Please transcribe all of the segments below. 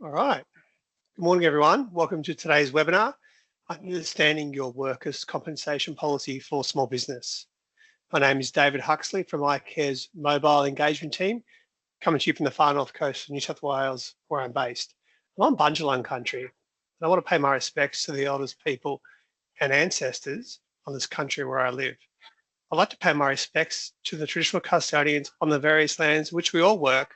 All right. Good morning, everyone. Welcome to today's webinar, Understanding Your Workers' Compensation Policy for Small Business. My name is David Huxley from icare's mobile engagement team, coming to you from the far north coast of New South Wales, where I'm based. I'm on Bundjalung country, and I want to pay my respects to the elders, people, and ancestors on this country where I live. I'd like to pay my respects to the traditional custodians on the various lands which we all work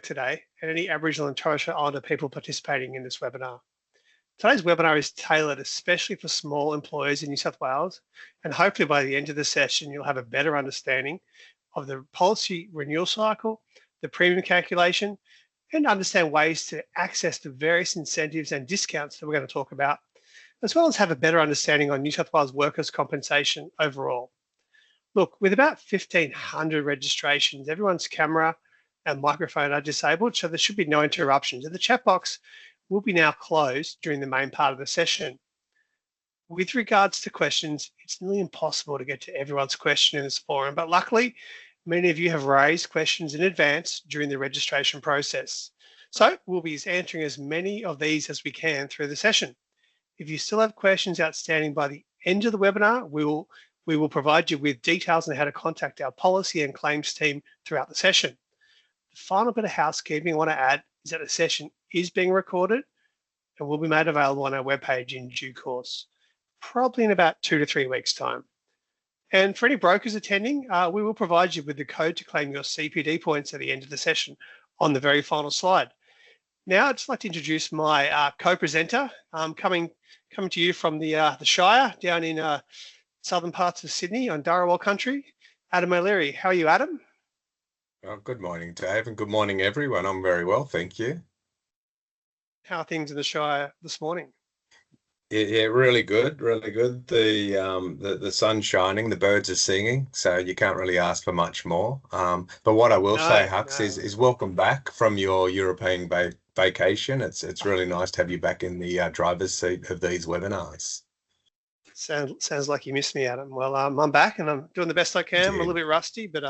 today, and any Aboriginal and Torres Strait Islander people participating in this webinar. Today's webinar is tailored especially for small employers in New South Wales, and hopefully by the end of the session, you'll have a better understanding of the policy renewal cycle, the premium calculation, and understand ways to access the various incentives and discounts that we're going to talk about, as well as have a better understanding on New South Wales workers' compensation overall. Look, with about 1,500 registrations, everyone's camera and microphone are disabled, so there should be no interruptions. And the chat box will be now closed during the main part of the session. With regards to questions, it's nearly impossible to get to everyone's question in this forum, but luckily, many of you have raised questions in advance during the registration process. So we'll be answering as many of these as we can through the session. If you still have questions outstanding by the end of the webinar, we will provide you with details on how to contact our policy and claims team throughout the session. The final bit of housekeeping I want to add is that the session is being recorded and will be made available on our webpage in due course, probably in about 2 to 3 weeks' time. And for any brokers attending, we will provide you with the code to claim your CPD points at the end of the session on the very final slide. Now, I'd just like to introduce my co-presenter, coming to you from the Shire down in southern parts of Sydney on Dharawal country, Adam O'Leary. How are you, Adam? Well, good morning, Dave, and good morning, everyone. I'm very well, thank you. How are things in the Shire this morning? Yeah, really good, really good. The sun's shining, the birds are singing, so you can't really ask for much more. But what I will say, Hux, is welcome back from your European vacation. It's really nice to have you back in the driver's seat of these webinars. Sounds like you missed me, Adam. Well, I'm back and I'm doing the best I can. I'm a little bit rusty, but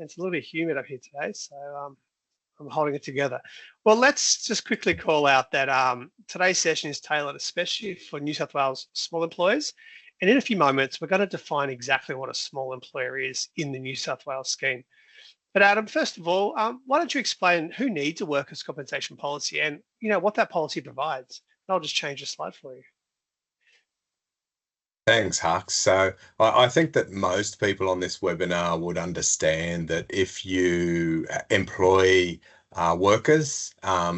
it's a little bit humid up here today, so I'm holding it together. Well, let's just quickly call out that today's session is tailored especially for New South Wales small employers. And in a few moments, we're going to define exactly what a small employer is in the New South Wales scheme. But Adam, first of all, why don't you explain who needs a workers' compensation policy and what that policy provides? And I'll just change the slide for you. Thanks, Hux. So I think that most people on this webinar would understand that if you employ workers,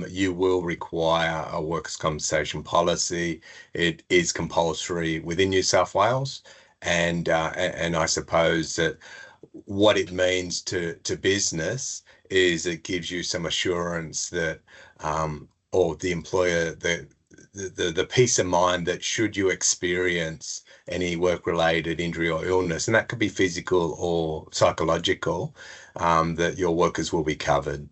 you will require a workers' compensation policy. It is compulsory within New South Wales, and I suppose that what it means to business is it gives you some assurance that, or the employer, the peace of mind that should you experience any work-related injury or illness, and that could be physical or psychological, that your workers will be covered.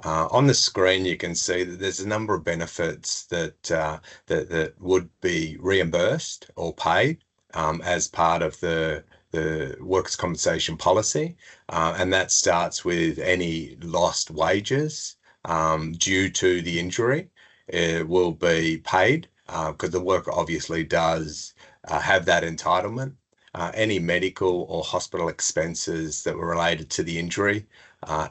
On the screen, you can see that there's a number of benefits that would be reimbursed or paid as part of the workers' compensation policy, and that starts with any lost wages due to the injury. It will be paid because the worker obviously does have that entitlement. Any medical or hospital expenses that were related to the injury,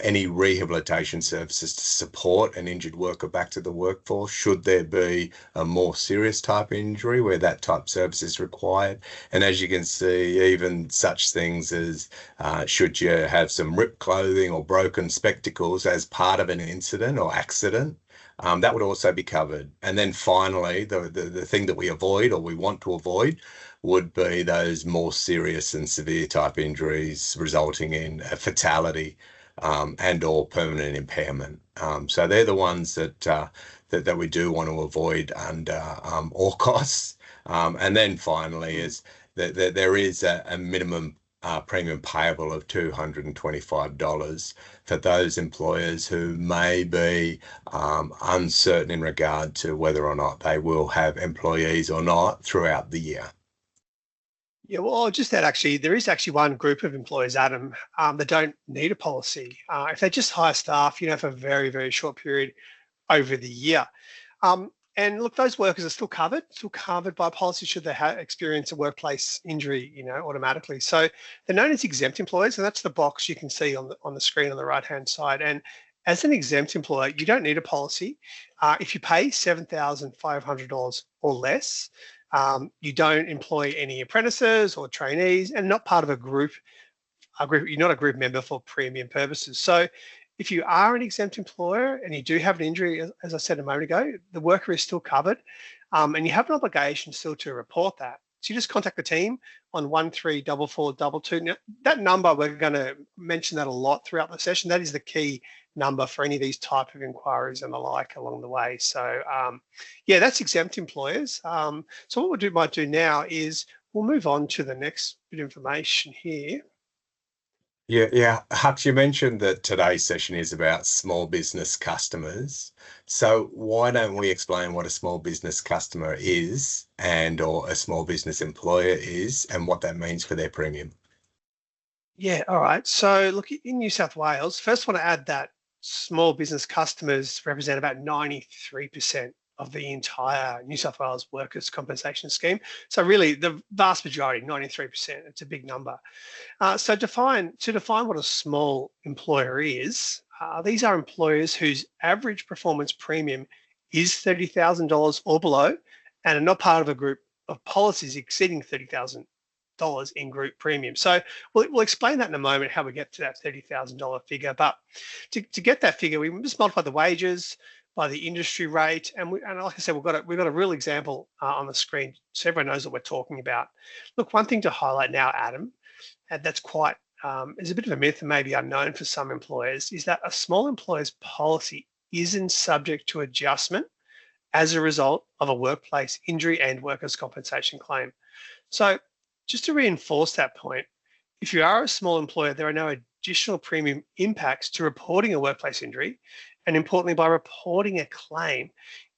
any rehabilitation services to support an injured worker back to the workforce, should there be a more serious type of injury where that type of service is required. And as you can see, even such things as should you have some ripped clothing or broken spectacles as part of an incident or accident, that would also be covered. And then finally, the thing that we avoid or we want to avoid would be those more serious and severe type injuries resulting in a fatality and or permanent impairment. So they're the ones that we do want to avoid under all costs. And then finally is that there is a minimum premium payable of $225 for those employers who may be uncertain in regard to whether or not they will have employees or not throughout the year. Yeah, well, just that actually, there is actually one group of employers, Adam, that don't need a policy. If they just hire staff, for a very, very short period, over the year. And look, those workers are still covered by policy should they experience a workplace injury, automatically. So they're known as exempt employees, and that's the box you can see on the screen on the right-hand side. And as an exempt employer, you don't need a policy. If you pay $7,500 or less, you don't employ any apprentices or trainees, and not part of a group. You're not a group member for premium purposes. So if you are an exempt employer and you do have an injury, as I said a moment ago, the worker is still covered, and you have an obligation still to report that. So you just contact the team on 134422. Now, that number, we're going to mention that a lot throughout the session. That is the key number for any of these type of inquiries and the like along the way. So yeah, that's exempt employers. So what we might do now is we'll move on to the next bit of information here. Yeah. Hutch, you mentioned that today's session is about small business customers. So why don't we explain what a small business customer is or a small business employer is and what that means for their premium? Yeah, all right. So look, in New South Wales, first I want to add that small business customers represent about 93% of the entire New South Wales workers' compensation scheme. So really the vast majority, 93%, it's a big number. So to define what a small employer is, these are employers whose average performance premium is $30,000 or below and are not part of a group of policies exceeding $30,000 in group premium. So we'll explain that in a moment, how we get to that $30,000 figure. But to get that figure, we just multiply the wages by the industry rate, and like I said, we've got a real example on the screen, so everyone knows what we're talking about. Look, one thing to highlight now, Adam, and that's quite is a bit of a myth and maybe unknown for some employers, is that a small employer's policy isn't subject to adjustment as a result of a workplace injury and workers' compensation claim. So just to reinforce that point, if you are a small employer, there are no additional premium impacts to reporting a workplace injury. And importantly, by reporting a claim,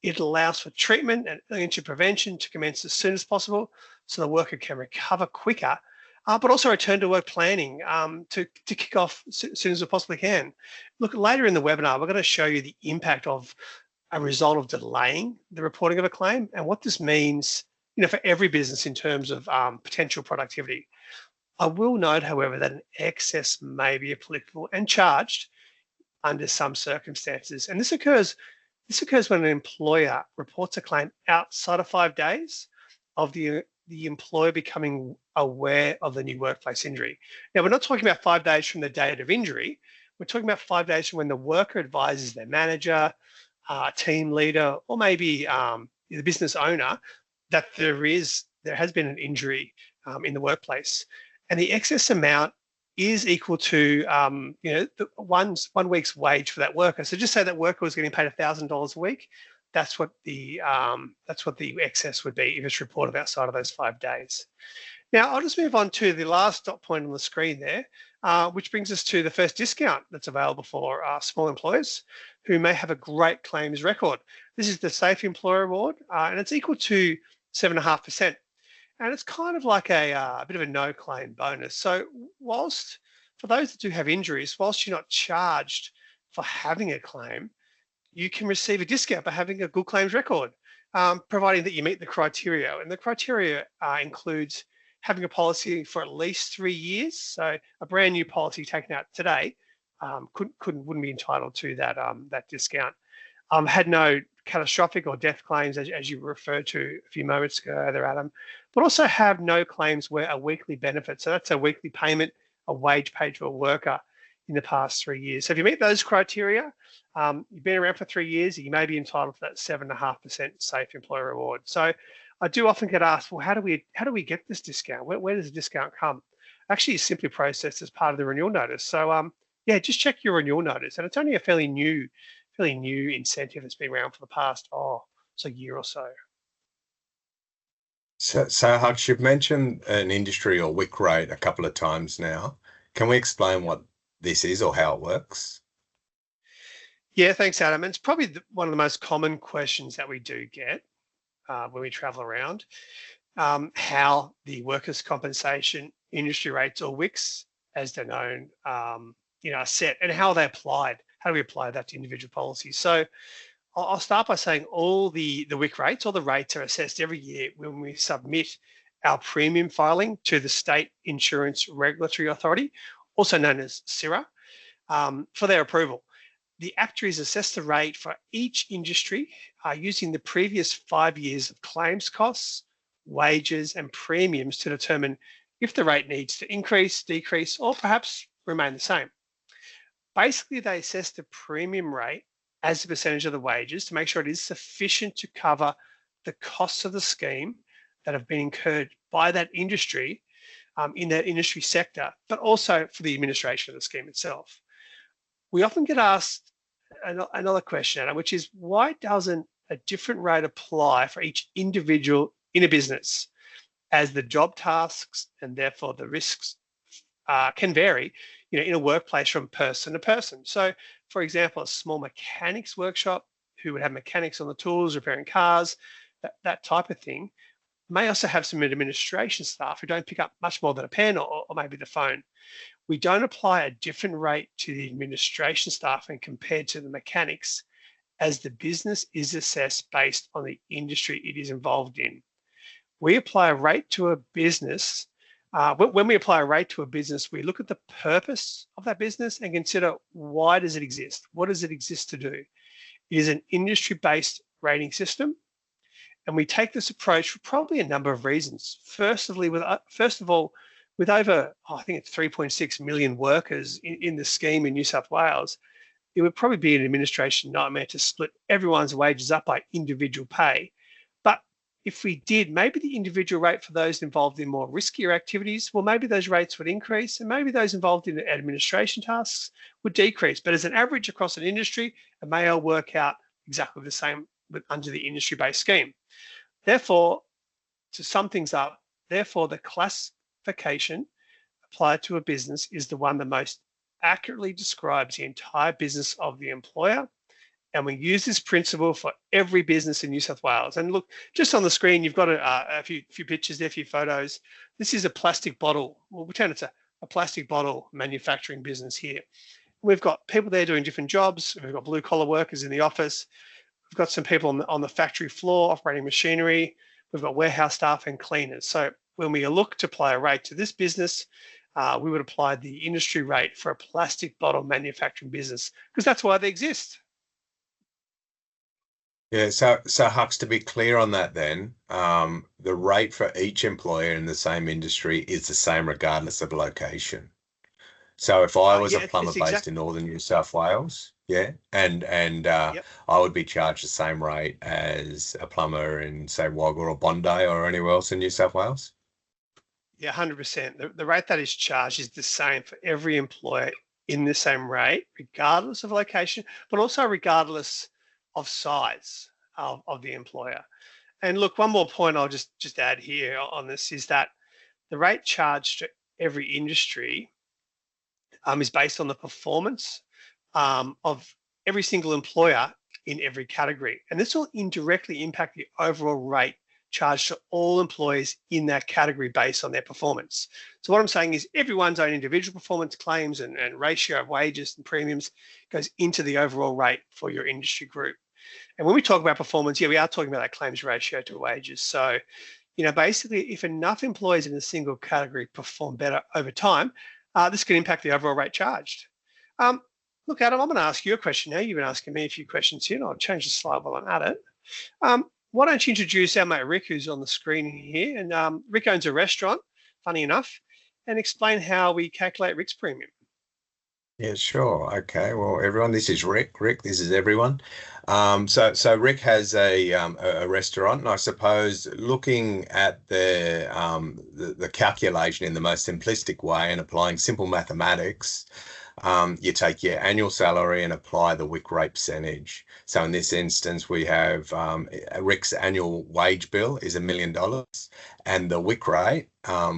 it allows for treatment and injury prevention to commence as soon as possible so the worker can recover quicker, but also return to work planning to kick off as soon as we possibly can. Look, later in the webinar, we're going to show you the impact of a result of delaying the reporting of a claim and what this means for every business in terms of potential productivity. I will note, however, that an excess may be applicable and charged under some circumstances. And this occurs when an employer reports a claim outside of 5 days of the employer becoming aware of the new workplace injury. Now, we're not talking about 5 days from the date of injury. We're talking about 5 days from when the worker advises their manager, team leader, or maybe the business owner that there has been an injury in the workplace. And the excess amount is equal to one week's wage for that worker. So just say that worker was getting paid $1,000 a week. That's what the excess would be if it's reported outside of those 5 days. Now I'll just move on to the last dot point on the screen there, which brings us to the first discount that's available for small employers who may have a great claims record. This is the Safe Employer Award, and it's equal to 7.5%. And it's kind of like a bit of a no-claim bonus. So for those that do have injuries, whilst you're not charged for having a claim, you can receive a discount for having a good claims record, providing that you meet the criteria. And the criteria includes having a policy for at least 3 years. So a brand new policy taken out today wouldn't be entitled to that discount. Had no catastrophic or death claims, as you referred to a few moments ago there, Adam, but also have no claims where a weekly benefit, so that's a weekly payment, a wage paid to a worker in the past 3 years. So if you meet those criteria, you've been around for 3 years, you may be entitled to that 7.5% Safe Employer Award. So I do often get asked, well, how do we get this discount? Where does the discount come? Actually, it's simply processed as part of the renewal notice. So yeah, just check your renewal notice, and it's only a fairly new incentive that's been around for the past year or so. So Hutch, you've mentioned an industry or WIC rate a couple of times now. Can we explain what this is or how it works? Yeah, thanks, Adam. And it's probably one of the most common questions that we do get when we travel around, how the workers' compensation industry rates, or WICs, as they're known, are set, and how they're applied. How do we apply that to individual policies? So I'll start by saying all the WIC rates, all the rates are assessed every year when we submit our premium filing to the State Insurance Regulatory Authority, also known as CIRA, for their approval. The actuaries assess the rate for each industry using the previous 5 years of claims costs, wages, and premiums to determine if the rate needs to increase, decrease, or perhaps remain the same. Basically, they assess the premium rate as a percentage of the wages to make sure it is sufficient to cover the costs of the scheme that have been incurred by that industry in that industry sector, but also for the administration of the scheme itself. We often get asked another question, Anna, which is why doesn't a different rate apply for each individual in a business, as the job tasks and therefore the risks can vary, in a workplace from person to person. So, for example, a small mechanics workshop who would have mechanics on the tools, repairing cars, that type of thing, may also have some administration staff who don't pick up much more than a pen or maybe the phone. We don't apply a different rate to the administration staff and compared to the mechanics, as the business is assessed based on the industry it is involved in. We apply a rate to a business. When we apply a rate to a business, we look at the purpose of that business and consider why does it exist? What does it exist to do? It is an industry-based rating system, and we take this approach for probably a number of reasons. First of all, with over, I think it's 3.6 million workers in the scheme in New South Wales, it would probably be an administration nightmare to split everyone's wages up by individual pay. But if we did, maybe the individual rate for those involved in more riskier activities, well, maybe those rates would increase, and maybe those involved in administration tasks would decrease. But as an average across an industry, it may all work out exactly the same under the industry-based scheme. Therefore, to sum things up, the classification applied to a business is the one that most accurately describes the entire business of the employer. And we use this principle for every business in New South Wales. And look, just on the screen, you've got a few pictures there, a few photos. This is a plastic bottle. We'll pretend it's a plastic bottle manufacturing business here. We've got people there doing different jobs. We've got blue collar workers in the office. We've got some people on the factory floor operating machinery. We've got warehouse staff and cleaners. So when we look to apply a rate to this business, we would apply the industry rate for a plastic bottle manufacturing business, because that's why they exist. Yeah, so Hux, to be clear on that then, the rate for each employer in the same industry is the same regardless of location. So if I was a plumber based in northern New South Wales, and I would be charged the same rate as a plumber in, say, Wagga or Bondi or anywhere else in New South Wales? Yeah, 100%. The rate that is charged is the same for every employer in the same rate, regardless of location, but also regardless of size of the employer. And look, one more point I'll just add here on this is that the rate charged to every industry is based on the performance of every single employer in every category. And this will indirectly impact the overall rate charged to all employees in that category based on their performance. So what I'm saying is everyone's own individual performance claims and ratio of wages and premiums goes into the overall rate for your industry group. And when we talk about performance, we are talking about that claims ratio to wages. So, basically, if enough employees in a single category perform better over time, this can impact the overall rate charged. Look, Adam, I'm going to ask you a question now. You've been asking me a few questions here, and I'll change the slide while I'm at it. Why don't you introduce our mate Rick, who's on the screen here? And Rick owns a restaurant, funny enough, and explain how we calculate Rick's premium. Yeah, sure. Okay. Well, everyone, this is Rick. Rick, this is everyone. So Rick has a restaurant, and I suppose looking at the calculation in the most simplistic way and applying simple mathematics, you take your annual salary and apply the WIC rate percentage. So in this instance, we have Rick's annual wage bill is $1 million, and the WIC rate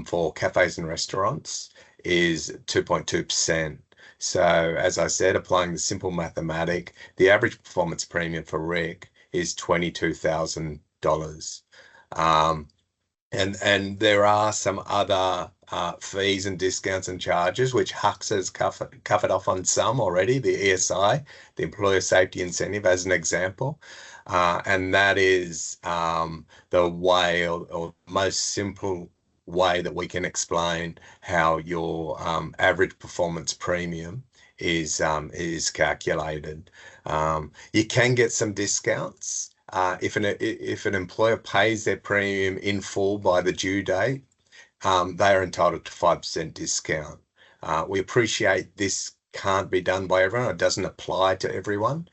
for cafes and restaurants is 2.2%. So as I said, applying the simple mathematic, the average performance premium for Rick is $22,000. And there are some other fees and discounts and charges, which Hux has covered off on some already, the ESI, the Employer Safety Incentive, as an example. And that is the way or most simple way that we can explain how your average performance premium is calculated. You can get some discounts if an employer pays their premium in full by the due date. They are entitled to 5% discount. We appreciate this can't be done by everyone. It doesn't apply to everyone.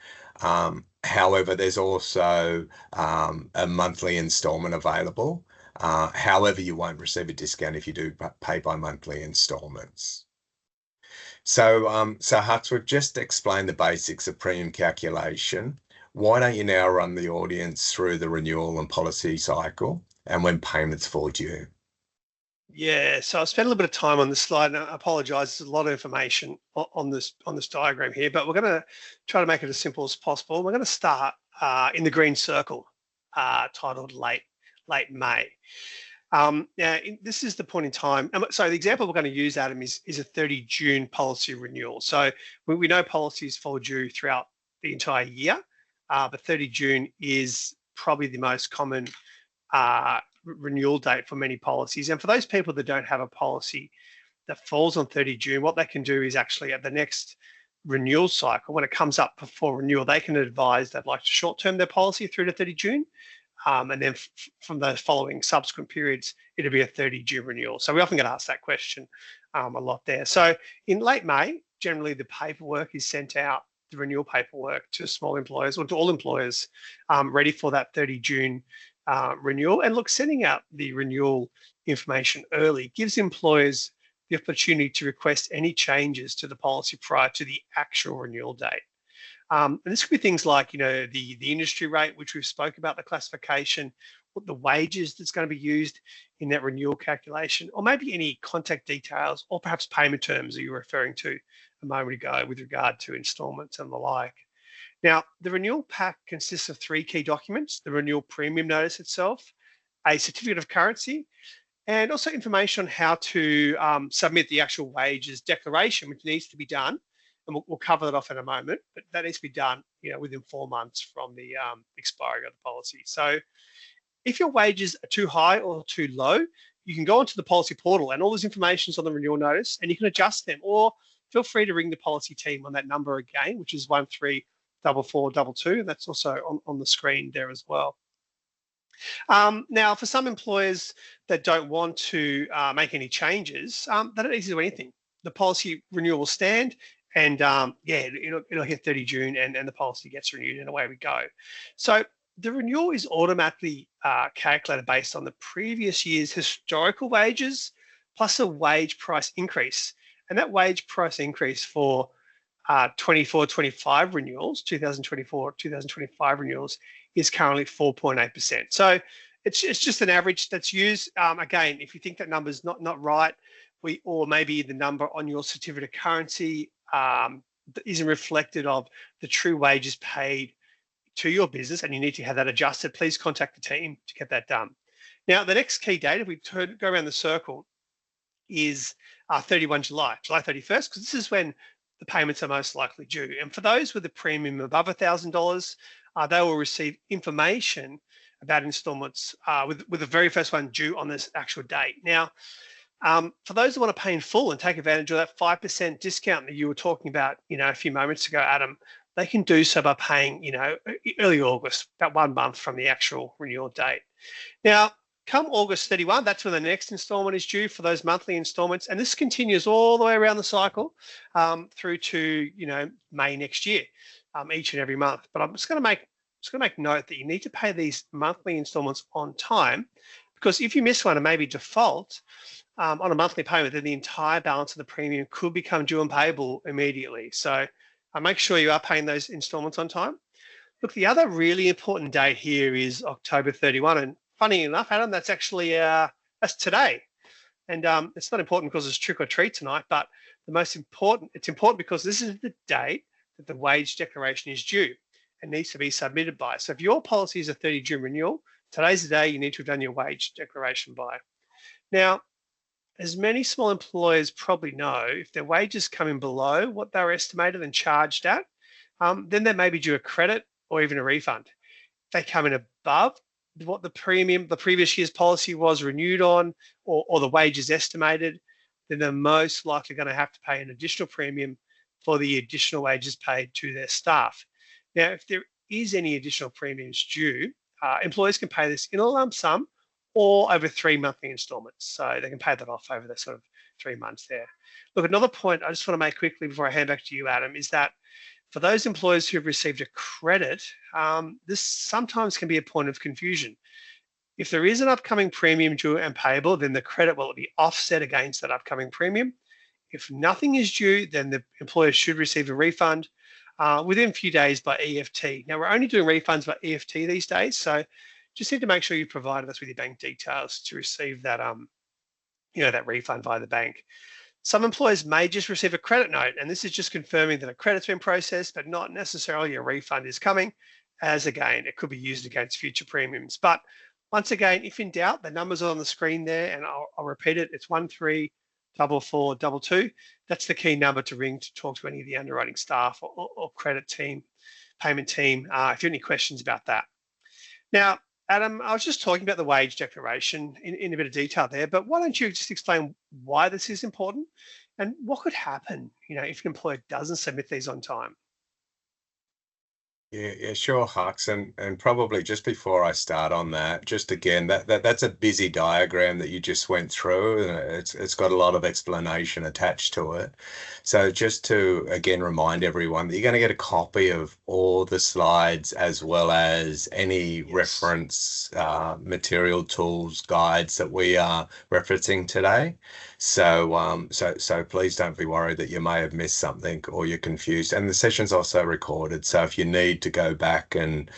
However, there's also a monthly installment available. However, you won't receive a discount if you do pay by monthly installments. So Hutz, we've just explained the basics of premium calculation. Why don't you now run the audience through the renewal and policy cycle and when payments fall due? Yeah, so I've spent a little bit of time on this slide, and I apologise. There's a lot of information on this diagram here, but we're going to try to make it as simple as possible. We're going to start in the green circle, titled late May. Now, this is the point in time. So the example we're going to use, Adam, is a 30 June policy renewal. So we know policies fall due throughout the entire year, but 30 June is probably the most common renewal date for many policies. And for those people that don't have a policy that falls on 30 June, what they can do is actually at the next renewal cycle, when it comes up for renewal, they can advise they'd like to short-term their policy through to 30 June. And then from those following subsequent periods, it'll be a 30 June renewal. So we often get asked that question a lot there. So in late May, generally the paperwork is sent out, the renewal paperwork, to small employers or to all employers ready for that 30 June renewal. And look, sending out the renewal information early gives employers the opportunity to request any changes to the policy prior to the actual renewal date. And this could be things like, the industry rate, which we've spoke about, the classification, what the wages that's going to be used in that renewal calculation, or maybe any contact details, or perhaps payment terms that you were referring to a moment ago with regard to instalments and the like. Now, the renewal pack consists of 3 key documents: the renewal premium notice itself, a certificate of currency, and also information on how to submit the actual wages declaration, which needs to be done. And we'll cover that off in a moment, but that needs to be done, within 4 months from the expiry of the policy. So if your wages are too high or too low, you can go onto the policy portal, and all this information is on the renewal notice, and you can adjust them, or feel free to ring the policy team on that number again, which is 134422, and that's also on the screen there as well. Now, for some employers that don't want to make any changes, they don't need to do anything. The policy renewal will stand, and it'll hit 30 June, and the policy gets renewed, and away we go. So the renewal is automatically calculated based on the previous year's historical wages plus a wage price increase. And that wage price increase for 24-25 renewals, 2024-2025 renewals, is currently 4.8%. So it's just an average that's used. Again, if you think that number's not right, or maybe the number on your certificate of currency isn't reflected of the true wages paid to your business, and you need to have that adjusted, please contact the team to get that done. Now, the next key date, if we go around the circle, is 31 July 31st, because this is when the payments are most likely due. And for those with a premium above $1,000, they will receive information about instalments with the very first one due on this actual date. Now, for those who want to pay in full and take advantage of that 5% discount that you were talking about, a few moments ago, Adam, they can do so by paying, early August, about 1 month from the actual renewal date. Now, come August 31, that's when the next installment is due for those monthly installments, and this continues all the way around the cycle through to May next year, each and every month. But I'm just going to make note that you need to pay these monthly installments on time, because if you miss one and maybe default on a monthly payment, then the entire balance of the premium could become due and payable immediately. So make sure you are paying those installments on time. Look, the other really important date here is October 31, and funny enough, Adam, that's actually that's today. And it's not important because it's trick or treat tonight, but it's important because this is the date that the wage declaration is due and needs to be submitted by. So if your policy is a 30 June renewal, today's the day you need to have done your wage declaration by. Now, as many small employers probably know, if their wages come in below what they were estimated and charged at, then they may be due a credit or even a refund. If they come in above what the previous year's policy was renewed on, or the wages estimated, then they're most likely going to have to pay an additional premium for the additional wages paid to their staff. Now, if there is any additional premiums due, employers can pay this in a lump sum or over 3 monthly installments. So they can pay that off over the sort of 3 months there. Look, another point I just want to make quickly before I hand back to you, Adam, is that for those employers who have received a credit, this sometimes can be a point of confusion. If there is an upcoming premium due and payable, then the credit will be offset against that upcoming premium. If nothing is due, then the employer should receive a refund within a few days by EFT. Now, we're only doing refunds by EFT these days, so just need to make sure you provided us with your bank details to receive that, that refund via the bank. Some employers may just receive a credit note, and this is just confirming that a credit's been processed, but not necessarily a refund is coming, as again, it could be used against future premiums. But once again, if in doubt, the numbers are on the screen there, and I'll repeat it. It's 134422. That's the key number to ring to talk to any of the underwriting staff or credit team, payment team, if you have any questions about that. Now, Adam, I was just talking about the wage declaration in a bit of detail there, but why don't you just explain why this is important and what could happen, if an employer doesn't submit these on time? Yeah, sure, Hux. And probably just before I start on that, just again, that's a busy diagram that you just went through. It's got a lot of explanation attached to it. So just to again remind everyone that you're going to get a copy of all the slides as well as any reference material, tools, guides that we are referencing today. So please don't be worried that you may have missed something or you're confused. And the session's also recorded. So if you need to go back and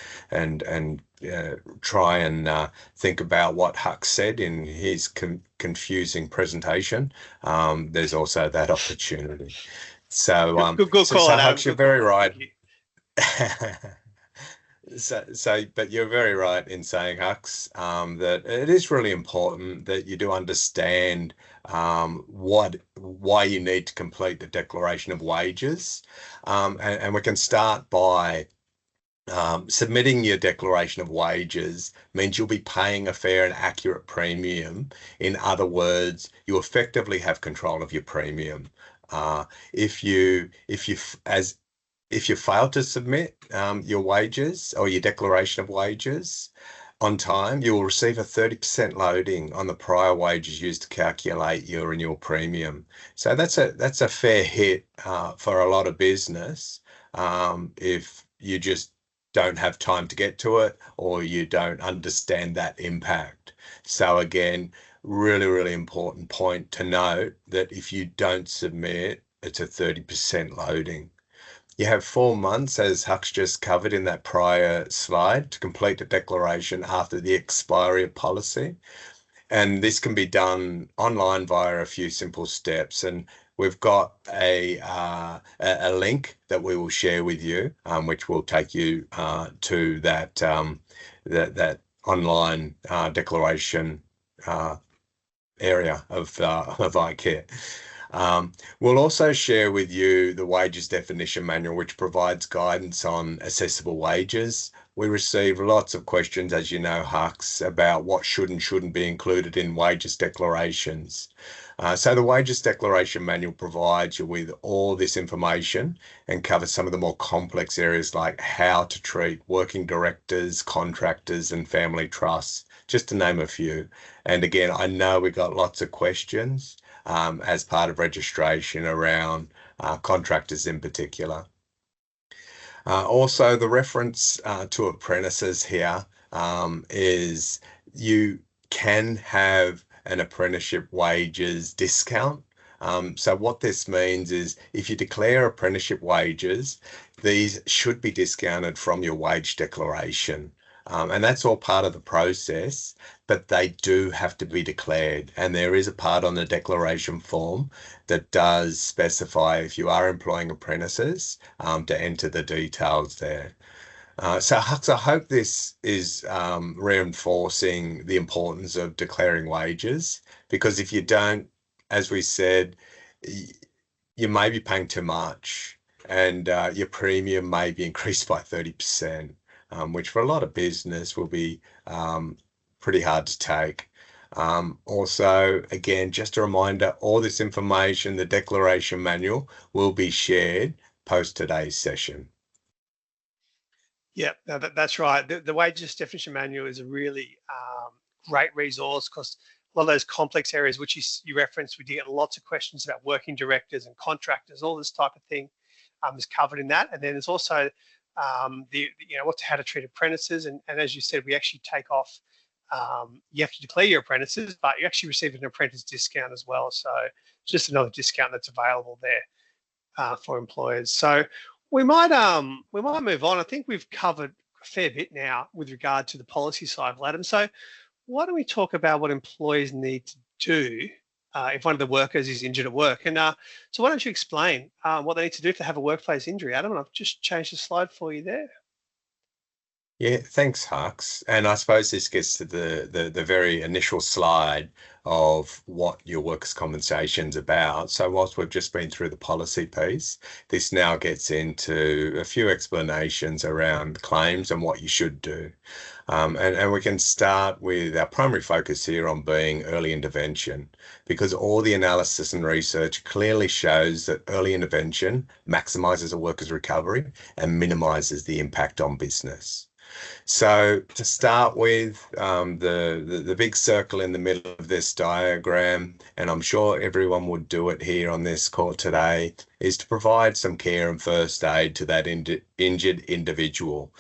try and think about what Huck said in his confusing presentation, there's also that opportunity. So good call, so Adam. Huck, you're very right. But you're very right in saying, Hux, that it is really important that you do understand why you need to complete the declaration of wages. And we can start by submitting your declaration of wages means you'll be paying a fair and accurate premium. In other words, you effectively have control of your premium. If you fail to submit your wages or your declaration of wages on time, you will receive a 30% loading on the prior wages used to calculate your renewal premium. So that's a fair hit for a lot of business if you just don't have time to get to it or you don't understand that impact. So again, really, really important point to note that if you don't submit, it's a 30% loading. You have 4 months, as Hux just covered in that prior slide, to complete the declaration after the expiry of policy. And this can be done online via a few simple steps. And we've got a link that we will share with you, which will take you to that online declaration area of icare. We'll also share with you the wages definition manual, which provides guidance on assessable wages. We receive lots of questions, as you know, Hux, about what should and shouldn't be included in wages declarations. So the wages declaration manual provides you with all this information and covers some of the more complex areas like how to treat working directors, contractors, and family trusts, just to name a few. And again, I know we got lots of questions as part of registration around contractors in particular. Also, the reference to apprentices here is you can have an apprenticeship wages discount. So what this means is if you declare apprenticeship wages, these should be discounted from your wage declaration. And that's all part of the process, but they do have to be declared. And there is a part on the declaration form that does specify if you are employing apprentices to enter the details there. So Hux, I hope this is reinforcing the importance of declaring wages, because if you don't as we said, you may be paying too much, and your premium may be increased by 30%, which for a lot of business will be pretty hard to take. Also, again, just a reminder, all this information, the declaration manual, will be shared post today's session. Yeah, no, that's right. The wages definition manual is a really great resource because a lot of those complex areas which you referenced, we do get lots of questions about working directors and contractors, all this type of thing is covered in that. And then there's also how to treat apprentices. And as you said, we actually take off, you have to declare your apprentices, but you actually receive an apprentice discount as well. So it's just another discount that's available there for employers. So we might move on. I think we've covered a fair bit now with regard to the policy side, Adam. So why don't we talk about what employees need to do if one of the workers is injured at work? And so why don't you explain what they need to do if they have a workplace injury, Adam? And I've just changed the slide for you there. Yeah, thanks, Hux. And I suppose this gets to the very initial slide of what your workers' compensation's about. So whilst we've just been through the policy piece, this now gets into a few explanations around claims and what you should do. And we can start with our primary focus here on being early intervention, because all the analysis and research clearly shows that early intervention maximizes a worker's recovery and minimizes the impact on business. So to start with, the big circle in the middle of this diagram, and I'm sure everyone would do it here on this call today, is to provide some care and first aid to that injured individual.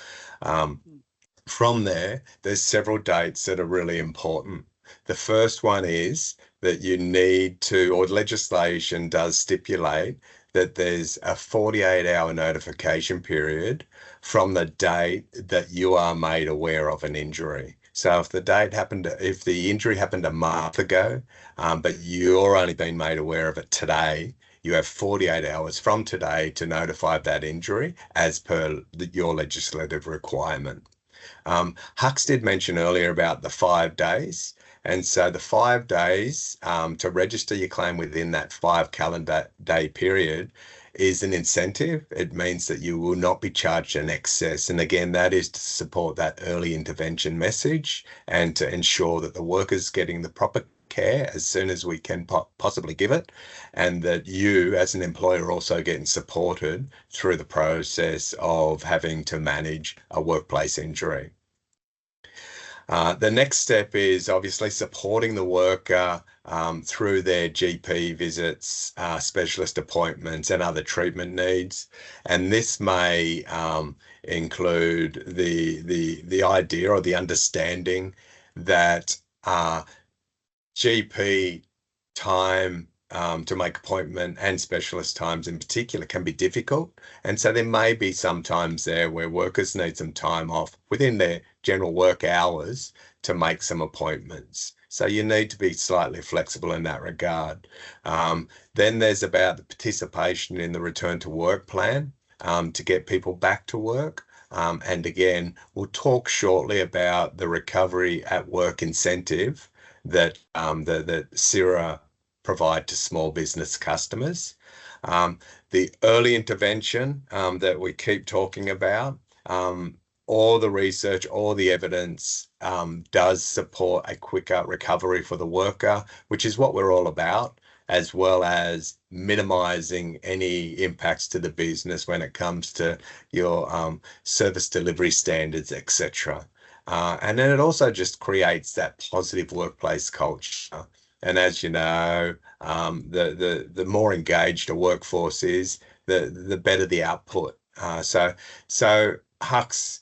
From there, there's several dates that are really important. The first one is that you need to, or legislation does stipulate that there's a 48-hour notification period from the date that you are made aware of an injury. So if the injury happened a month ago, but you're only being made aware of it today, you have 48 hours from today to notify of that injury as per your legislative requirement. Hux did mention earlier about the 5 days. And so the 5 days to register your claim within that 5 calendar day period is an incentive. It means that you will not be charged an excess. And again, that is to support that early intervention message and to ensure that the worker's getting the proper care as soon as we can possibly give it, and that you as an employer are also getting supported through the process of having to manage a workplace injury. The next step is obviously supporting the worker through their GP visits, specialist appointments, and other treatment needs. And this may include the idea or the understanding that GP time to make appointment and specialist times in particular can be difficult. And so there may be some times there where workers need some time off within their general work hours to make some appointments. So you need to be slightly flexible in that regard. Then there's about the participation in the return to work plan to get people back to work. And again, we'll talk shortly about the recovery at work incentive that CIRA provide to small business customers. The early intervention that we keep talking about, all the research, all the evidence does support a quicker recovery for the worker, which is what we're all about, as well as minimizing any impacts to the business when it comes to your service delivery standards, etc. And then it also just creates that positive workplace culture. And as you know, the more engaged a workforce is, the better the output. So Hux,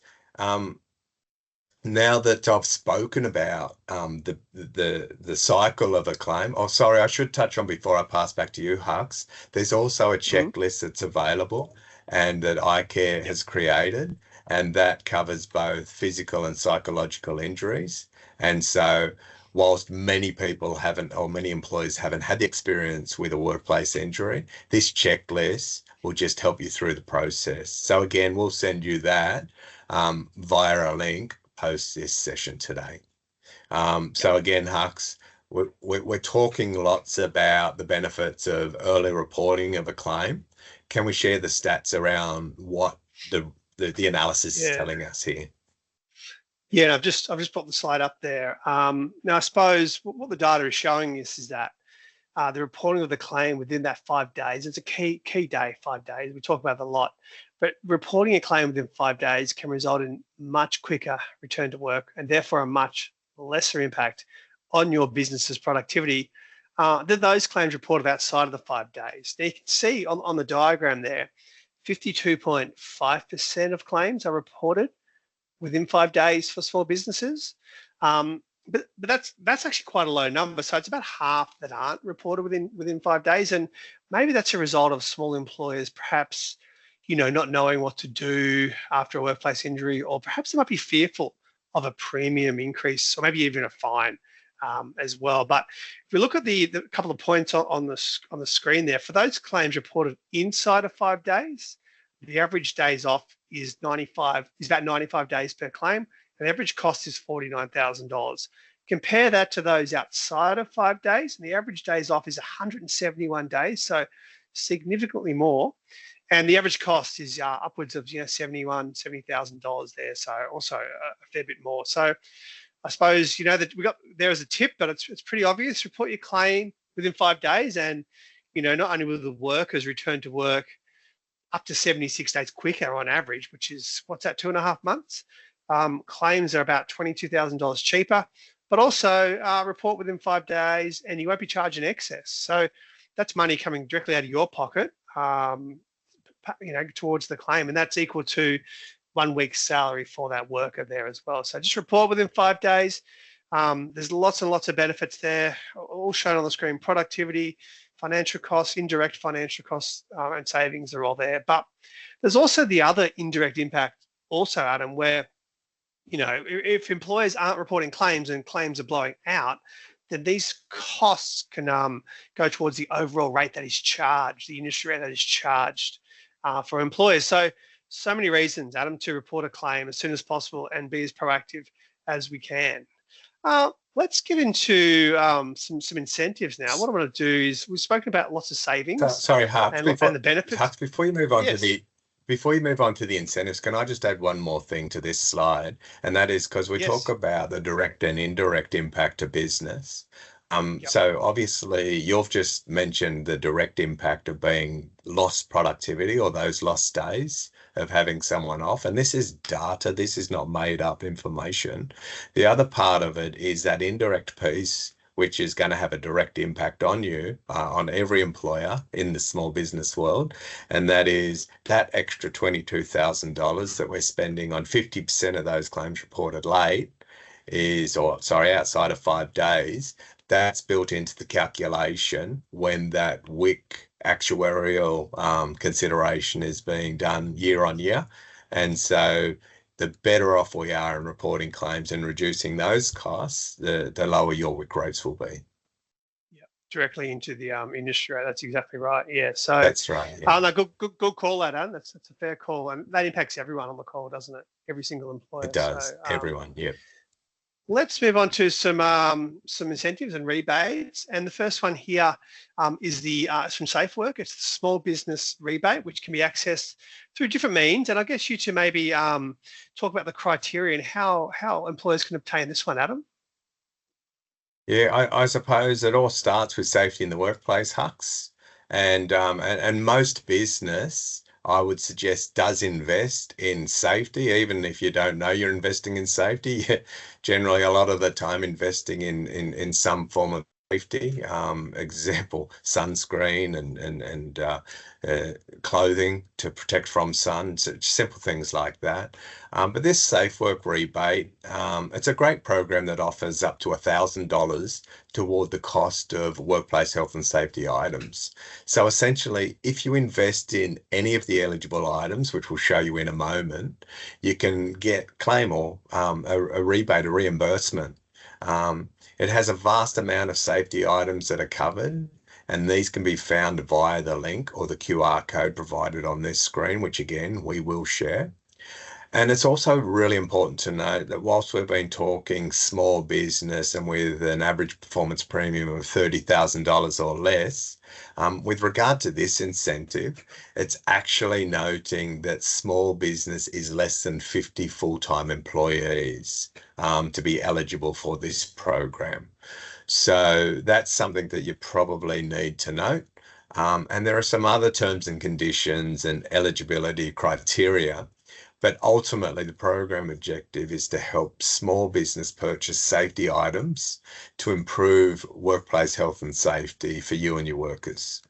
now that I've spoken about the cycle of a claim, oh sorry, I should touch on before I pass back to you, Hux. There's also a checklist that's available and that icare has created, and that covers both physical and psychological injuries. And so whilst many people haven't, or many employees haven't had the experience with a workplace injury, this checklist will just help you through the process. So again, we'll send you that via a link post this session today. So again, Hux, we're talking lots about the benefits of early reporting of a claim. Can we share the stats around what the analysis is Yeah. telling us here? Yeah, and I've just put the slide up there. Now, I suppose what the data is showing us is that the reporting of the claim within that 5 days, it's a key day, 5 days. We talk about it a lot, but reporting a claim within 5 days can result in much quicker return to work and therefore a much lesser impact on your business's productivity than those claims reported outside of the 5 days. Now, you can see on the diagram there, 52.5% of claims are reported within 5 days for small businesses. But that's actually quite a low number. So it's about half that aren't reported within 5 days. And maybe that's a result of small employers perhaps, not knowing what to do after a workplace injury, or perhaps they might be fearful of a premium increase or maybe even a fine as well. But if we look at the couple of points on the screen there, for those claims reported inside of 5 days, the average days off is about 95 days per claim. And the average cost is $49,000. Compare that to those outside of 5 days, and the average days off is 171 days, so significantly more. And the average cost is upwards of $70,000 there, so also a fair bit more. So I suppose that we got there as a tip, but it's pretty obvious. Report your claim within 5 days, and not only will the workers return to work up to 76 days quicker on average, which is, what's that, 2.5 months? Claims are about $22,000 cheaper, but also report within 5 days and you won't be charged in excess. So that's money coming directly out of your pocket, towards the claim, and that's equal to 1 week's salary for that worker there as well. So just report within 5 days. There's lots and lots of benefits there, all shown on the screen. Productivity, financial costs, indirect financial costs, and savings are all there. But there's also the other indirect impact also, Adam, where, if employers aren't reporting claims and claims are blowing out, then these costs can go towards the overall rate that is charged, the industry rate that is charged for employers. So many reasons, Adam, to report a claim as soon as possible and be as proactive as we can. Let's get into some incentives now. What I want to do is, we've spoken about lots of savings. Sorry, Hux, and the benefits. Hux, before you move on to the incentives, can I just add one more thing to this slide? And that is because we talk about the direct and indirect impact to business. So obviously you've just mentioned the direct impact of being lost productivity or those lost days of having someone off. And this is data. This is not made up information. The other part of it is that indirect piece, which is going to have a direct impact on you, on every employer in the small business world. And that is that extra $22,000 that we're spending on 50% of those claims reported late outside of 5 days. That's built into the calculation when that WIC actuarial consideration is being done year on year. And so the better off we are in reporting claims and reducing those costs, the lower your WIC rates will be. Yeah, directly into the industry. That's exactly right. Yeah. So that's right. Yeah. No, good call, Adam. That's a fair call, and that impacts everyone on the call, doesn't it? Every single employer. It does. So, everyone. Yeah. Let's move on to some incentives and rebates. And the first one here is from SafeWork. It's the small business rebate, which can be accessed through different means. And I guess you two maybe talk about the criteria and how employers can obtain this one, Adam. Yeah, I suppose it all starts with safety in the workplace, Hux, and most business, I would suggest, does invest in safety, even if you don't know you're investing in safety. Generally, a lot of the time investing in some form of safety, example, sunscreen and clothing to protect from sun, so simple things like that. But this SafeWork rebate, it's a great program that offers up to $1,000 toward the cost of workplace health and safety items. So essentially, if you invest in any of the eligible items, which we'll show you in a moment, you can claim or a rebate, a reimbursement. It has a vast amount of safety items that are covered, and these can be found via the link or the QR code provided on this screen, which again, we will share. And it's also really important to note that whilst we've been talking small business and with an average performance premium of $30,000 or less, with regard to this incentive, it's actually noting that small business is less than 50 full-time employees to be eligible for this program. So that's something that you probably need to note. And there are some other terms and conditions and eligibility criteria, but ultimately the program objective is to help small business purchase safety items to improve workplace health and safety for you and your workers.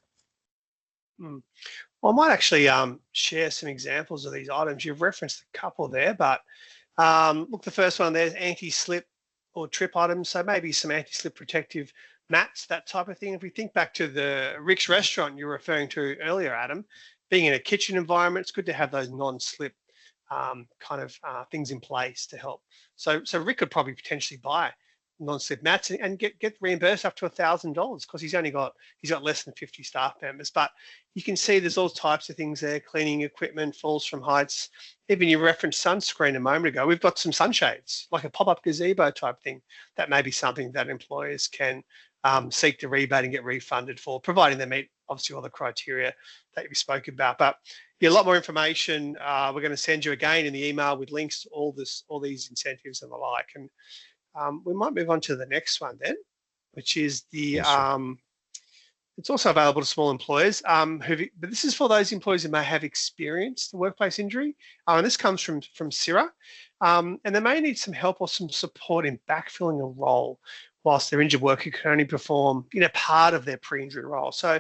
Well, I might actually share some examples of these items. You've referenced a couple there, but look, the first one there's anti-slip or trip items. So maybe some anti-slip protective mats, that type of thing. If we think back to the Rick's restaurant you were referring to earlier, Adam, being in a kitchen environment, it's good to have those non-slip things in place to help. So Rick could probably potentially buy non-slip mats and get reimbursed up to $1,000 because he's got less than 50 staff members. But you can see there's all types of things there: cleaning equipment, falls from heights. Even you referenced sunscreen a moment ago. We've got some sunshades, like a pop-up gazebo type thing. That may be something that employers can seek to rebate and get refunded for, providing they meet obviously all the criteria that we spoke about. But yeah, a lot more information we're going to send you again in the email with links to all these incentives and the like. And we might move on to the next one then, which is the it's also available to small employers. But this is for those employees who may have experienced a workplace injury. And this comes from CIRA. And they may need some help or some support in backfilling a role whilst their injured worker can only perform part of their pre-injury role. So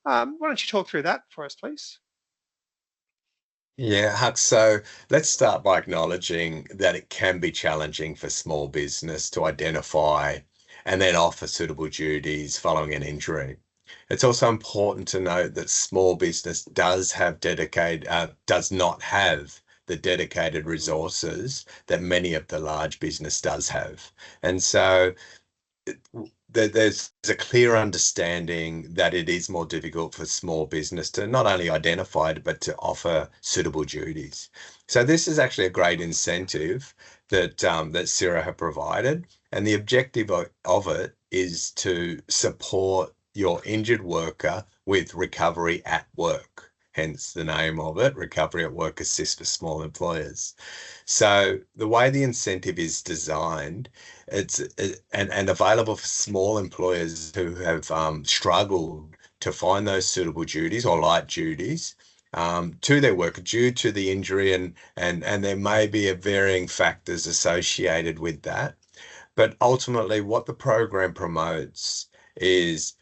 why don't you talk through that for us, please? Yeah, Huck. So let's start by acknowledging that it can be challenging for small business to identify and then offer suitable duties following an injury. It's also important to note that small business does not have the dedicated resources that many of the large business does have. And so there's a clear understanding that it is more difficult for small business to not only identify it, but to offer suitable duties. So this is actually a great incentive that CIRA have provided. And the objective of it is to support your injured worker with recovery at work. Hence the name of it, Recovery at Work Assist for Small Employers. So the way the incentive is designed, and available for small employers who have struggled to find those suitable duties or light duties to their worker due to the injury, and there may be varying factors associated with that. But ultimately, what the program promotes is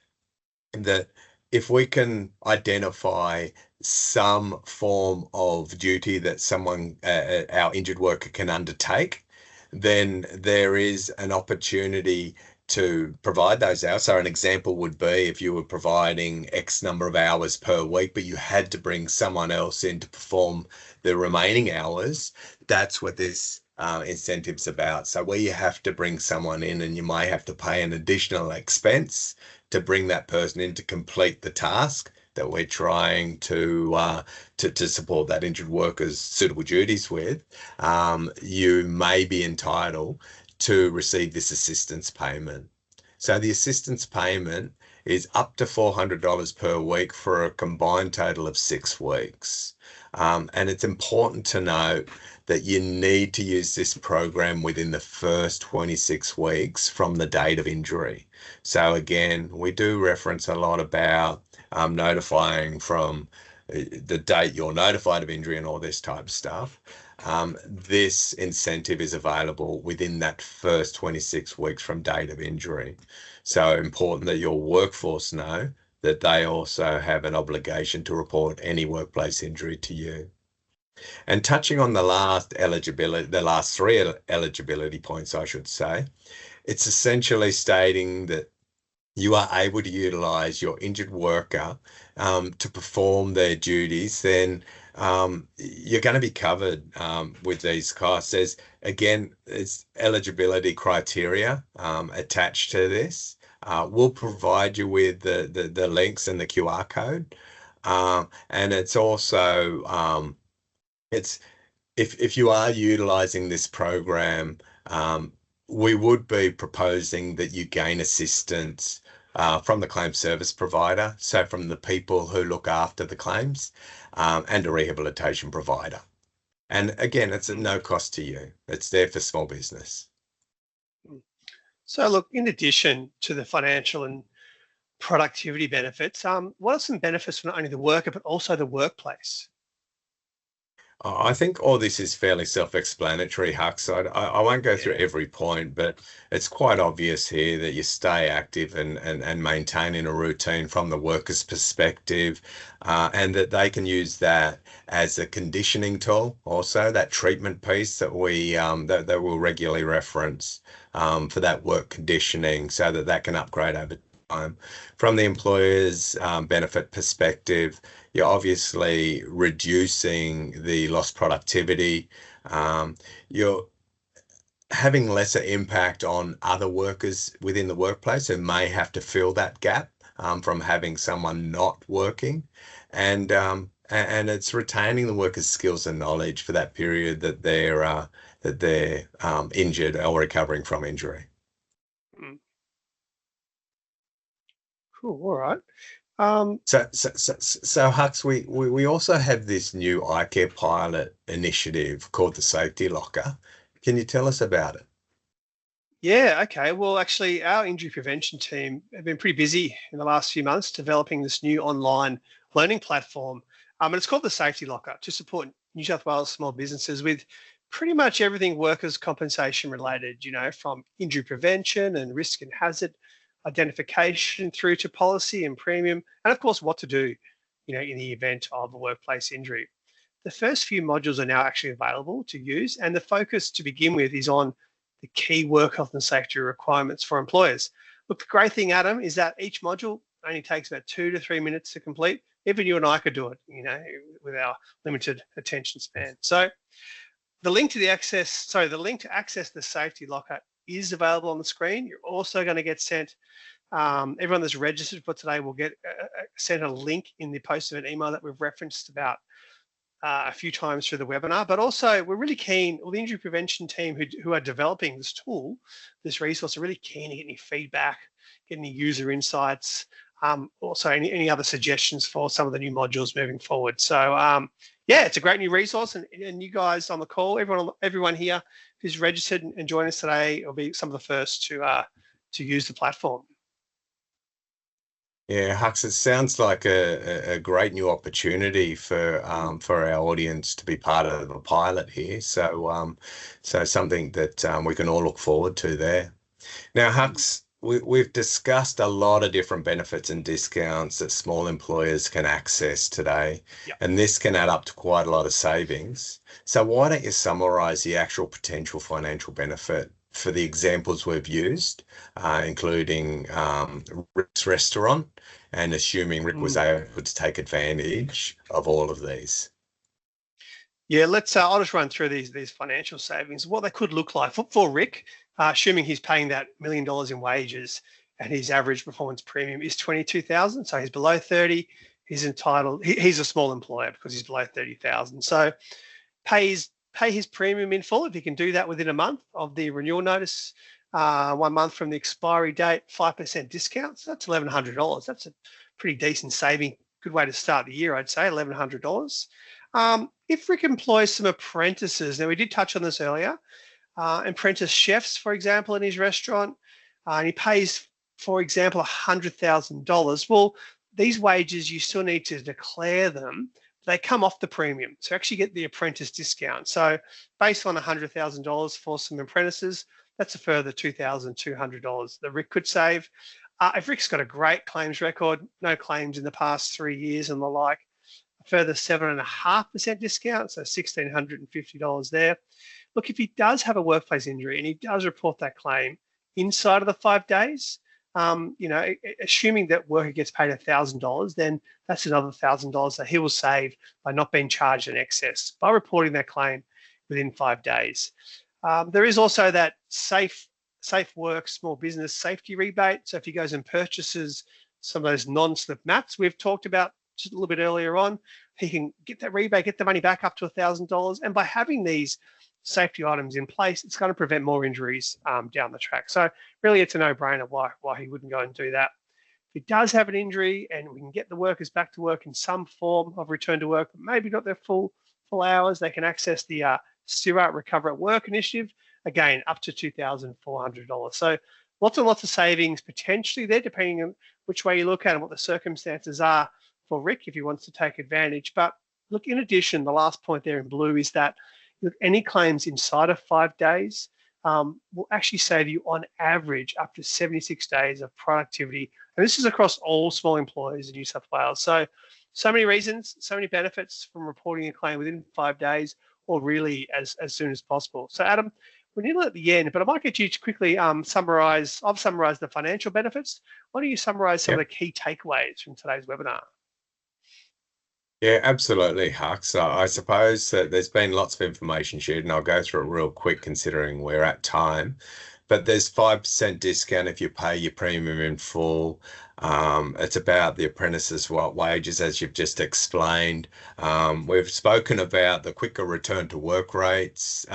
that if we can identify some form of duty that our injured worker can undertake, then there is an opportunity to provide those hours. So an example would be if you were providing X number of hours per week, but you had to bring someone else in to perform the remaining hours. That's what this incentive's about. So where you have to bring someone in and you may have to pay an additional expense to bring that person in to complete the task that we're trying to support that injured worker's suitable duties with, you may be entitled to receive this assistance payment. So the assistance payment is up to $400 per week for a combined total of 6 weeks. And it's important to note that you need to use this program within the first 26 weeks from the date of injury. So again, we do reference a lot about notifying from the date you're notified of injury and all this type of stuff. This incentive is available within that first 26 weeks from date of injury. So important that your workforce know that they also have an obligation to report any workplace injury to you. And touching on the last three eligibility points, I should say, it's essentially stating that you are able to utilize your injured worker to perform their duties, then you're going to be covered with these costs. There's eligibility criteria attached to this. We'll provide you with the links and the QR code. And it's also, if you are utilizing this program, we would be proposing that you gain assistance from the claim service provider, so from the people who look after the claims, and a rehabilitation provider. And again, it's at no cost to you. It's there for small business. So look, in addition to the financial and productivity benefits, what are some benefits for not only the worker, but also the workplace? I think all this is fairly self-explanatory, Hux. I won't go through Yeah. every point, but it's quite obvious here that you stay active and maintaining a routine from the worker's perspective, and that they can use that as a conditioning tool. Also, that treatment piece that that we'll regularly reference for that work conditioning, so that that can upgrade over time. From the employer's benefit perspective, you're obviously reducing the lost productivity. You're having lesser impact on other workers within the workplace who may have to fill that gap from having someone not working, and it's retaining the workers' skills and knowledge for that period that they're injured or recovering from injury. Mm, cool. All right. So Hux, we also have this new icare pilot initiative called the Safety Locker. Can you tell us about it? Yeah, okay. Well, actually, our injury prevention team have been pretty busy in the last few months developing this new online learning platform. And it's called the Safety Locker to support New South Wales small businesses with pretty much everything workers' compensation related, from injury prevention and risk and hazard identification through to policy and premium, and of course, what to do, in the event of a workplace injury. The first few modules are now actually available to use, and the focus to begin with is on the key work health and safety requirements for employers. Look, the great thing, Adam, is that each module only takes about 2 to 3 minutes to complete. Even you and I could do it, with our limited attention span. So the link to access the Safety Locker is available on the screen. You're also going to get sent, everyone that's registered for today will get sent a link in the post-event email that we've referenced about a few times through the webinar, but also we're really keen, the injury prevention team who are developing this tool, this resource, are really keen to get any feedback, get any user insights, also any other suggestions for some of the new modules moving forward. So yeah, it's a great new resource, and you guys on the call, everyone here who's registered and joined us today will be some of the first to use the platform. Yeah, Hux, it sounds like a great new opportunity for our audience to be part of the pilot here. So something that we can all look forward to there. Now, Hux, we've discussed a lot of different benefits and discounts that small employers can access today, Yep. and this can add up to quite a lot of savings. So why don't you summarize the actual potential financial benefit for the examples we've used, including Rick's restaurant, and assuming Rick was able to take advantage of all of these? Yeah, I'll just run through these financial savings, what they could look like for Rick, assuming he's paying that $1 million in wages and his average performance premium is 22,000. So he's below 30, he's entitled, he's a small employer because he's below 30,000. So pay his premium in full if he can do that within a month of the renewal notice, 1 month from the expiry date, 5% discount. So that's $1,100. That's a pretty decent saving. Good way to start the year, I'd say, $1,100. If Rick employs some apprentices, now we did touch on this earlier, apprentice chefs, for example, in his restaurant, and he pays, for example, $100,000. Well, these wages, you still need to declare them. They come off the premium. So actually get the apprentice discount. So based on $100,000 for some apprentices, that's a further $2,200 that Rick could save. If Rick's got a great claims record, no claims in the past 3 years and the like, a further 7.5% discount, so $1,650 there. Look, if he does have a workplace injury and he does report that claim inside of the 5 days, assuming that worker gets paid $1,000, then that's another $1,000 that he will save by not being charged in excess by reporting that claim within 5 days. There is also that safe work small business safety rebate. So if he goes and purchases some of those non-slip mats we've talked about just a little bit earlier on, he can get that rebate, get the money back up to $1,000. And by having these safety items in place, it's going to prevent more injuries down the track. So really, it's a no-brainer why he wouldn't go and do that. If he does have an injury and we can get the workers back to work in some form of return to work, but maybe not their full hours, they can access the SIRA Recover at Work initiative, again, up to $2,400. So lots and lots of savings potentially there, depending on which way you look at and what the circumstances are for Rick if he wants to take advantage. But look, in addition, the last point there in blue is that any claims inside of 5 days will actually save you on average up to 76 days of productivity. And this is across all small employers in New South Wales. So many reasons, so many benefits from reporting a claim within 5 days or really as soon as possible. So Adam, we're nearly at the end, but I might get you to quickly summarise. I've summarised the financial benefits. Why don't you summarise some of the key takeaways from today's webinar? Yeah, absolutely, Hux. I suppose that there's been lots of information shared, and I'll go through it real quick considering we're at time. But there's 5% discount if you pay your premium in full. It's about the apprentices' wages, as you've just explained. We've spoken about the quicker return to work rates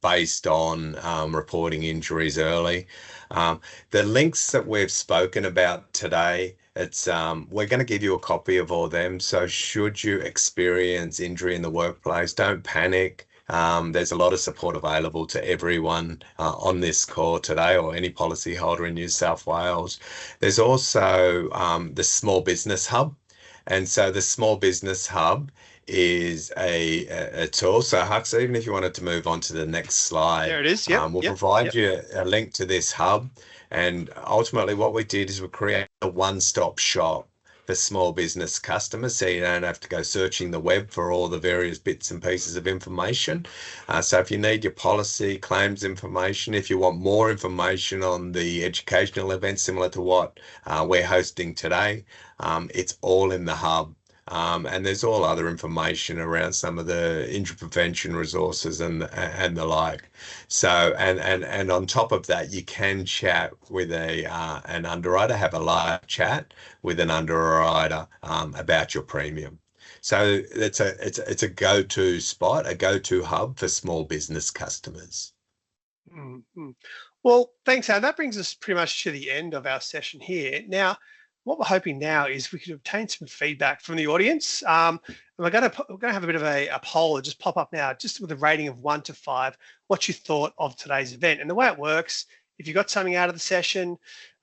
based on reporting injuries early. The links that we've spoken about today, we're going to give you a copy of all them. So should you experience injury in the workplace, don't panic. There's a lot of support available to everyone on this call today, or any policyholder in New South Wales. There's also the Small Business Hub. And so the Small Business Hub is a tool. So Hux, even if you wanted to move on to the next slide, there it is. We'll provide you a link to this hub. And ultimately what we did is we create a one-stop shop for small business customers, so you don't have to go searching the web for all the various bits and pieces of information. So if you need your policy claims information, if you want more information on the educational events similar to what we're hosting today, it's all in the hub. And there's all other information around some of the injury prevention resources and the like. So and on top of that, you can chat with an underwriter, have a live chat with an underwriter about your premium. So it's a go-to spot, a go-to hub for small business customers. Mm-hmm. Well, thanks, Adam. That brings us pretty much to the end of our session here. Now, what we're hoping now is we could obtain some feedback from the audience. And we're going to have a bit of a poll that just pop up now, just with a rating of 1 to 5, what you thought of today's event. And the way it works, if you got something out of the session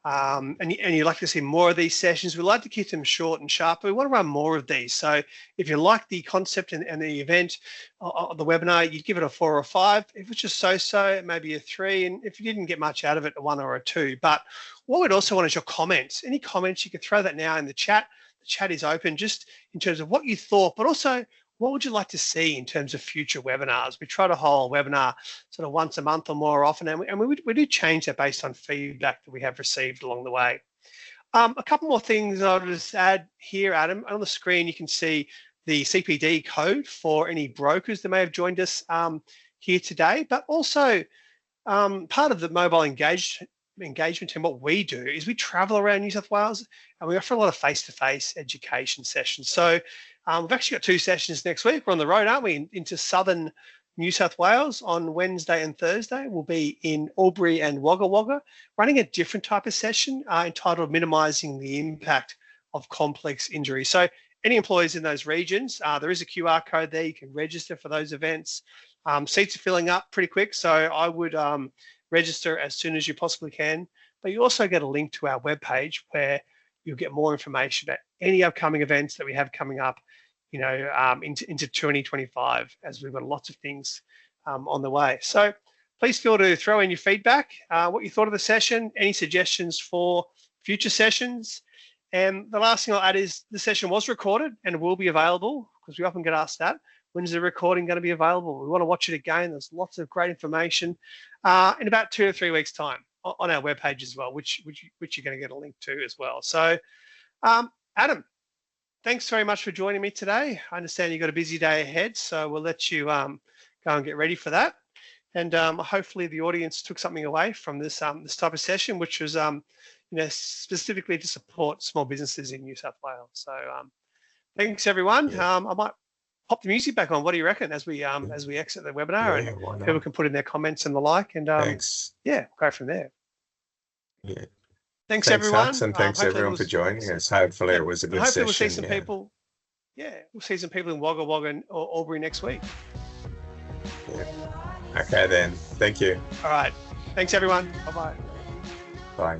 and you'd like to see more of these sessions, we'd like to keep them short and sharp, but we want to run more of these. So if you like the concept and the event, the webinar, you'd give it a 4 or 5. If it's just so-so, maybe a 3. And if you didn't get much out of it, a 1 or a 2. But what we'd also want is your comments. Any comments, you can throw that now in the chat. The chat is open just in terms of what you thought, but also what would you like to see in terms of future webinars? We try to hold a webinar sort of once a month or more often, and we do change that based on feedback that we have received along the way. A couple more things I'll just add here, Adam. On the screen, you can see the CPD code for any brokers that may have joined us here today, but also part of the mobile engagement and what we do is we travel around New South Wales and we offer a lot of face-to-face education sessions. So we've actually got 2 sessions next week. We're on the road, aren't we, into southern New South Wales on Wednesday and Thursday. We'll be in Albury and Wagga Wagga, running a different type of session entitled Minimising the Impact of Complex Injury. So any employees in those regions, there is a QR code there. You can register for those events. Seats are filling up pretty quick, so I would register as soon as you possibly can. But you also get a link to our webpage where you'll get more information about any upcoming events that we have coming up, into 2025, as we've got lots of things on the way. So please feel to throw in your feedback, what you thought of the session, any suggestions for future sessions. And the last thing I'll add is the session was recorded and will be available, because we often get asked that. When's the recording going to be available? We want to watch it again. There's lots of great information in about 2 or 3 weeks' time on our webpage as well, which you're going to get a link to as well. So, Adam, thanks very much for joining me today. I understand you've got a busy day ahead, so we'll let you go and get ready for that. And hopefully the audience took something away from this type of session, which was specifically to support small businesses in New South Wales. So Thanks, everyone. Yeah. I might pop the music back on. What do you reckon as we exit the webinar, Yeah, why and not? people can put in their comments and the like, and Thanks. yeah, go from there. Yeah. Thanks, Thanks, everyone. Hux, and thanks everyone for joining us. Hopefully it was a good hopefully session. We'll see some people. Yeah, we'll see some people in Wagga Wagga or Albury next week. Yeah. Okay then. Thank you. All right. Thanks, everyone. Bye-bye. Bye.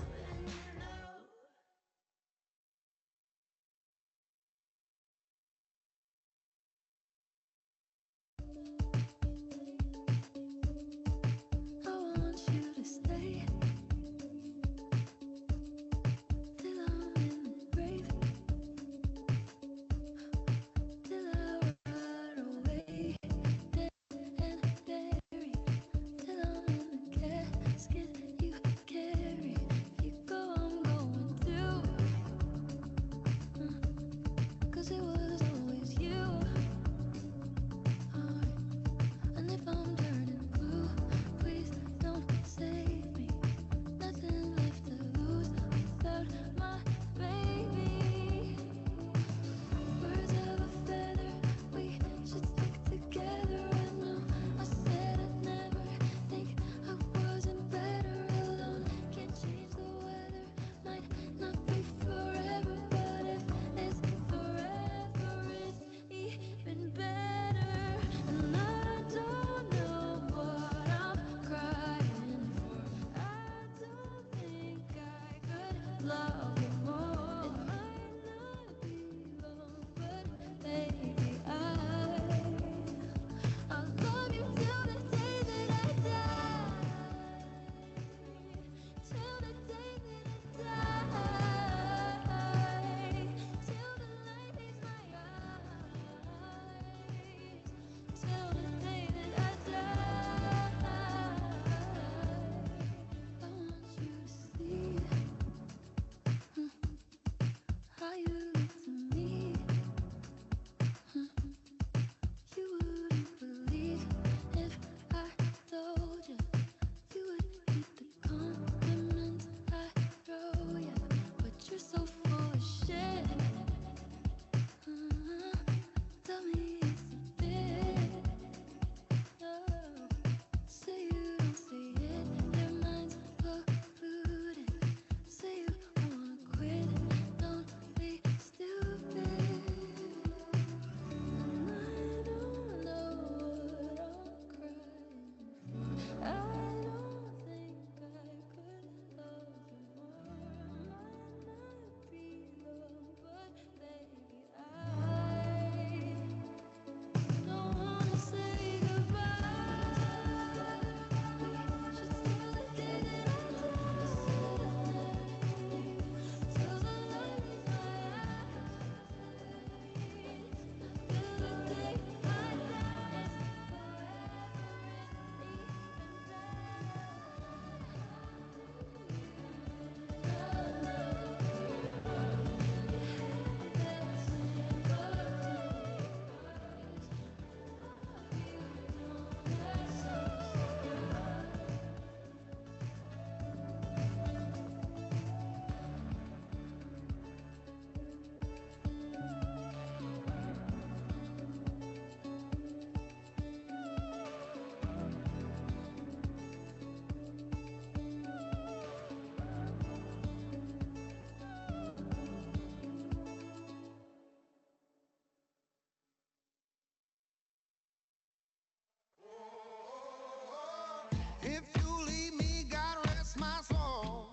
If you leave me, God rest my soul.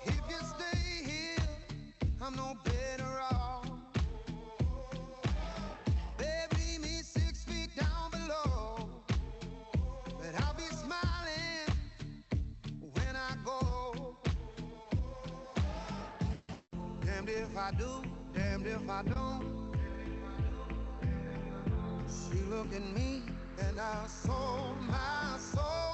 If you stay here, I'm no better off. Babe, leave me 6 feet down below, but I'll be smiling when I go. Damned if I do, damned if I don't. She look at me and I sold my soul.